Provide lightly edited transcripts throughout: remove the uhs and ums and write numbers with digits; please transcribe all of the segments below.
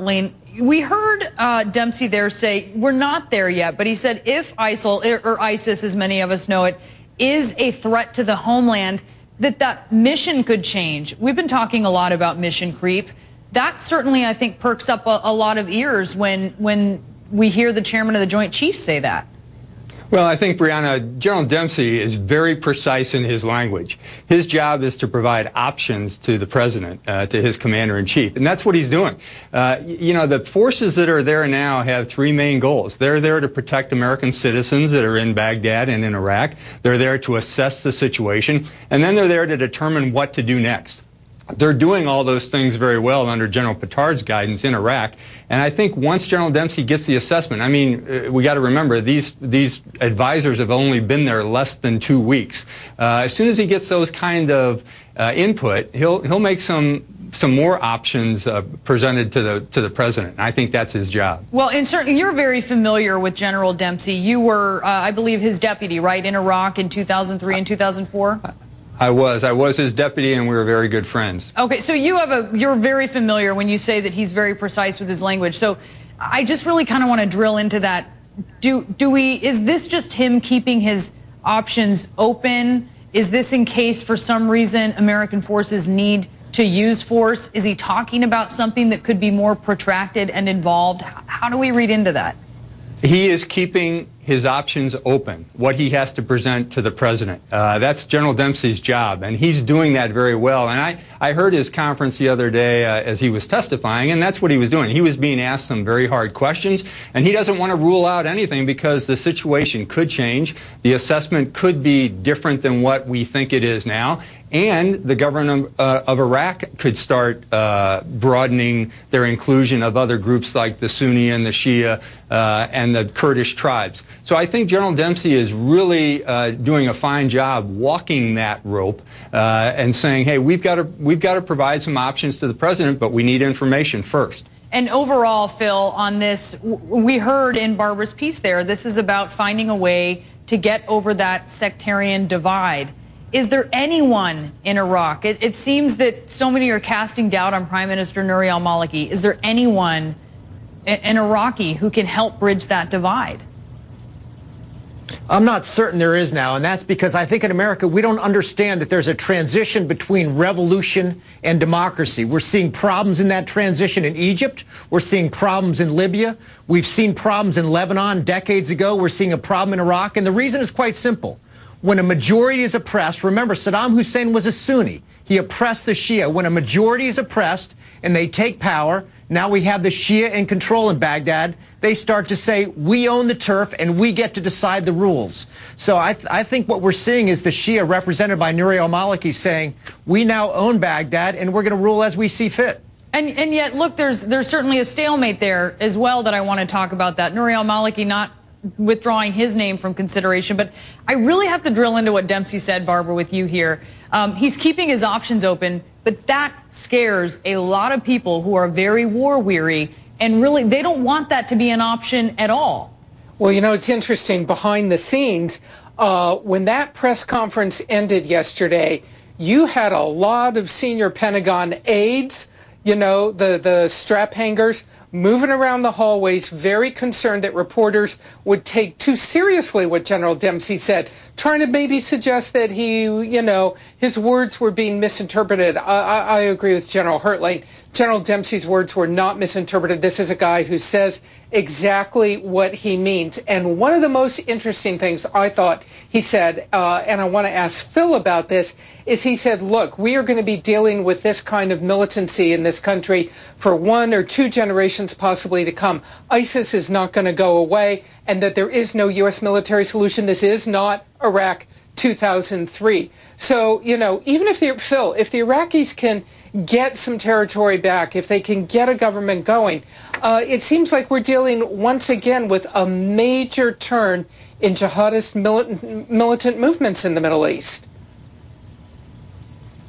Lane, we heard Dempsey there say, we're not there yet, but he said if ISIL, or ISIS, as many of us know it, is a threat to the homeland, that mission could change. We've been talking a lot about mission creep. That certainly, I think, perks up a lot of ears when we hear the chairman of the Joint Chiefs say that. Well, I think, Brianna, General Dempsey is very precise in his language. His job is to provide options to the president, to his commander-in-chief, and that's what he's doing. You know, the forces that are there now have three main goals. They're there to protect American citizens that are in Baghdad and in Iraq. They're there to assess the situation, and then they're there to determine what to do next. They're doing all those things very well under General Petar's guidance in Iraq. And I think once General Dempsey gets the assessment, I mean, we got to remember these advisors have only been there less than 2 weeks. As soon as he gets those kind of input, he'll make some more options presented to the president. And I think that's his job. Well, and certainly you're very familiar with General Dempsey. You were, I believe, his deputy, right, in Iraq in 2003 and 2004? I was his deputy, and we were very good friends. Okay, so you're very familiar when you say that he's very precise with his language. So I just really kind of want to drill into that. Is this just him keeping his options open? Is this in case for some reason American forces need to use force? Is he talking about something that could be more protracted and involved? How do we read into that? He is keeping his options open, what he has to present to the president. That's General Dempsey's job, and he's doing that very well. And I heard his conference the other day as he was testifying, and that's what he was doing. He was being asked some very hard questions, and he doesn't want to rule out anything because the situation could change. The assessment could be different than what we think it is now. And the government of Iraq could start broadening their inclusion of other groups like the Sunni and the Shia and the Kurdish tribes. So I think General Dempsey is really doing a fine job walking that rope and saying, hey, we've got to provide some options to the president, but we need information first. And overall, Phil, on this, we heard in Barbara's piece there, this is about finding a way to get over that sectarian divide. Is there anyone in Iraq? It seems that so many are casting doubt on Prime Minister Nouri al-Maliki. Is there anyone, an Iraqi, who can help bridge that divide? I'm not certain there is now, and that's because I think in America we don't understand that there's a transition between revolution and democracy. We're seeing problems in that transition in Egypt. We're seeing problems in Libya. We've seen problems in Lebanon decades ago. We're seeing a problem in Iraq, and the reason is quite simple. When a majority is oppressed, remember Saddam Hussein was a Sunni. He oppressed the Shia. When a majority is oppressed and they take power, now we have the Shia in control in Baghdad, they start to say, we own the turf and we get to decide the rules. So I think what we're seeing is the Shia represented by Nouri al-Maliki saying, we now own Baghdad and we're going to rule as we see fit. And yet, look, there's certainly a stalemate there as well that I want to talk about that. Nouri al-Maliki not withdrawing his name from consideration. But I really have to drill into what Dempsey said, Barbara, with you here. He's keeping his options open, but that scares a lot of people who are very war-weary, and really they don't want that to be an option at all. Well, you know, it's interesting. Behind the scenes, when that press conference ended yesterday, you had a lot of senior Pentagon aides, you know, the strap hangers, moving around the hallways, very concerned that reporters would take too seriously what General Dempsey said, trying to maybe suggest that he, you know, his words were being misinterpreted. I agree with General Hertling. General Dempsey's words were not misinterpreted. This is a guy who says exactly what he means. And one of the most interesting things I thought he said, and I want to ask Phil about this, is he said, look, we are going to be dealing with this kind of militancy in this country for 1 or 2 generations possibly to come. ISIS is not going to go away, and that there is no U.S. military solution. This is not Iraq 2003. So, you know, even if Phil, if the Iraqis can get some territory back, if they can get a government going, it seems like we're dealing once again with a major turn in jihadist militant movements in the Middle East.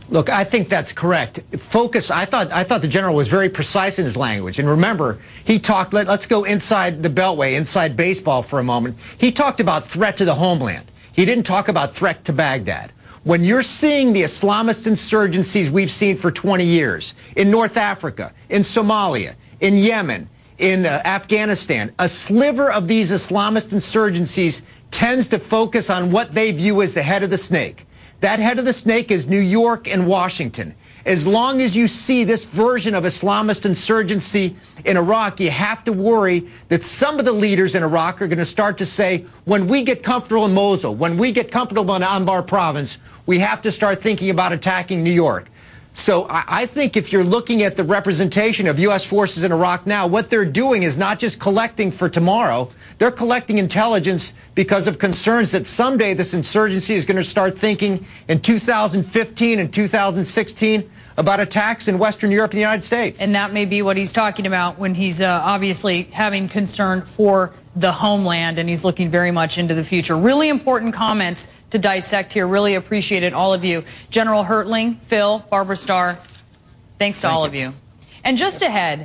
Look, I think that's correct. Focus. I thought the general was very precise in his language. And remember, he talked, let's go inside the Beltway, inside baseball for a moment. He talked about threat to the homeland. He didn't talk about threat to Baghdad. When you're seeing the Islamist insurgencies we've seen for 20 years in North Africa, in Somalia, in Yemen, in Afghanistan, a sliver of these Islamist insurgencies tends to focus on what they view as the head of the snake. That head of the snake is New York and Washington. As long as you see this version of Islamist insurgency in Iraq, you have to worry that some of the leaders in Iraq are going to start to say, when we get comfortable in Mosul, when we get comfortable in Anbar province, we have to start thinking about attacking New York. So I think if you're looking at the representation of U.S. forces in Iraq now, what they're doing is not just collecting for tomorrow. They're collecting intelligence because of concerns that someday this insurgency is going to start thinking in 2015 and 2016 about attacks in Western Europe and the United States. And that may be what he's talking about when he's obviously having concern for the homeland, and he's looking very much into the future. Really important comments to dissect here. Really appreciate it, all of you. General Hertling, Phil, Barbara Starr, thanks to all of you. And just ahead,